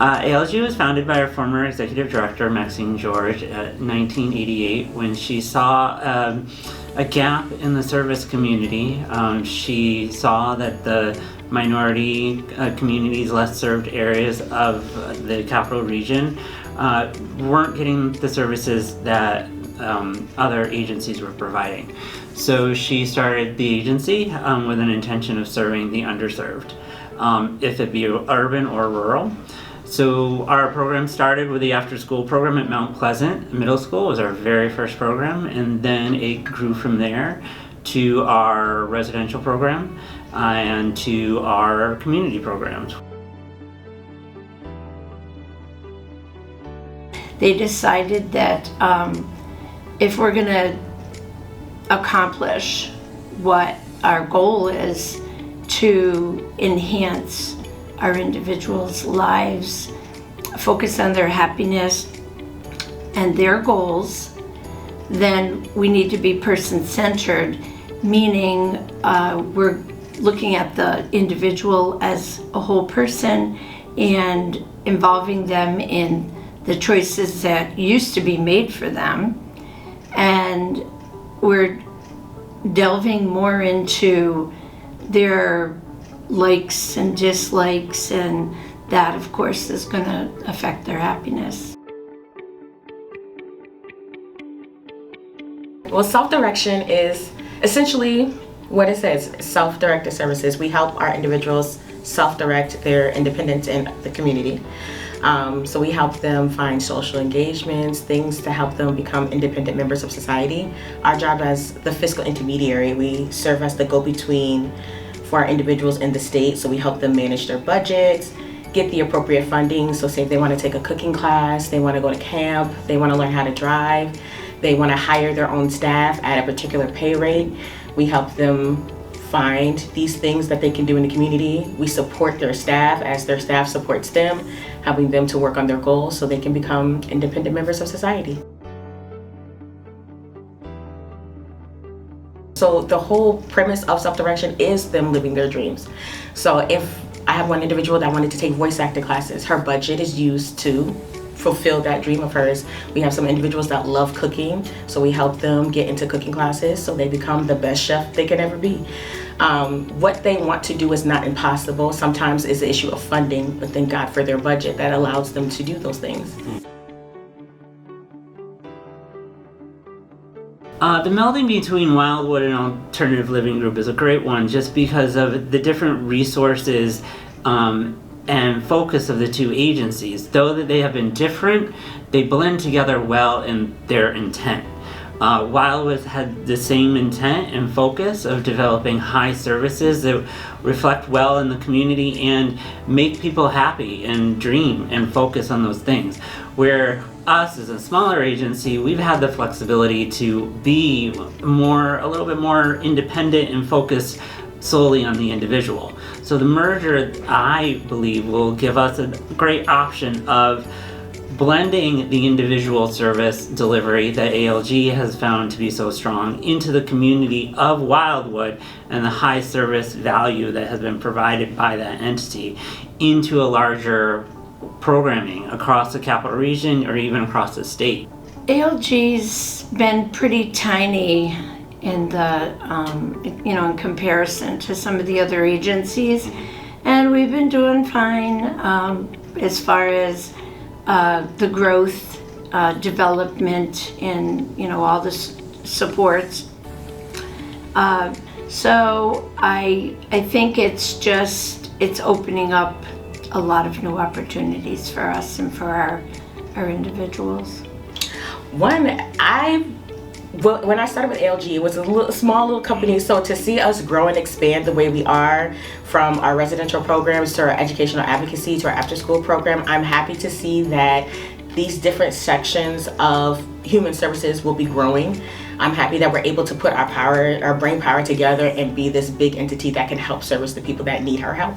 ALG was founded by our former executive director, Maxine George, in 1988 when she saw a gap in the service community. She saw that the minority communities, less served areas of the capital region weren't getting the services that other agencies were providing. So she started the agency with an intention of serving the underserved, if it be urban or rural. So our program started with the after-school program at Mount Pleasant Middle School. It was our very first program, and then it grew from there to our residential program and to our community programs. They decided that if we're going to accomplish what our goal is to enhance our individuals' lives, focus on their happiness and their goals, then we need to be person-centered, meaning we're looking at the individual as a whole person and involving them in the choices that used to be made for them. And we're delving more into their likes and dislikes, and that of course is going to affect their happiness. Well, self-direction is essentially what it says, self-directed services. We help our individuals self-direct their independence in the community. So we help them find social engagements, things to help them become independent members of society. Our job as the fiscal intermediary, we serve as the go-between for our individuals in the state. So we help them manage their budgets, get the appropriate funding. So say if they want to take a cooking class, they want to go to camp, they want to learn how to drive, they want to hire their own staff at a particular pay rate, we help them find these things that they can do in the community. We support their staff as their staff supports them, helping them to work on their goals so they can become independent members of society. So the whole premise of self-direction is them living their dreams. So if I have one individual that wanted to take voice acting classes, her budget is used to fulfill that dream of hers. We have some individuals that love cooking, so we help them get into cooking classes so they become the best chef they can ever be. What they want to do is not impossible. Sometimes it's an issue of funding, but thank God for their budget that allows them to do those things. The melding between Wildwood and Alternative Living Group is a great one just because of the different resources and focus of the two agencies. Though that they have been different, they blend together well in their intent. Wildwood had the same intent and focus of developing high services that reflect well in the community and make people happy and dream and focus on those things. Where us as a smaller agency, we've had the flexibility to be a little bit more independent and focus solely on the individual. So the merger, I believe, will give us a great option of blending the individual service delivery that ALG has found to be so strong into the community of Wildwood and the high service value that has been provided by that entity into a larger programming across the capital region or even across the state. ALG's been pretty tiny in the, in comparison to some of the other agencies, and we've been doing fine as far as the growth, development, and all the supports. So I think it's opening up a lot of new opportunities for us and for our individuals. When I started with ALG, it was a small little company, so to see us grow and expand the way we are, from our residential programs to our educational advocacy to our after-school program, I'm happy to see that these different sections of human services will be growing. I'm happy that we're able to put our brain power together and be this big entity that can help service the people that need our help.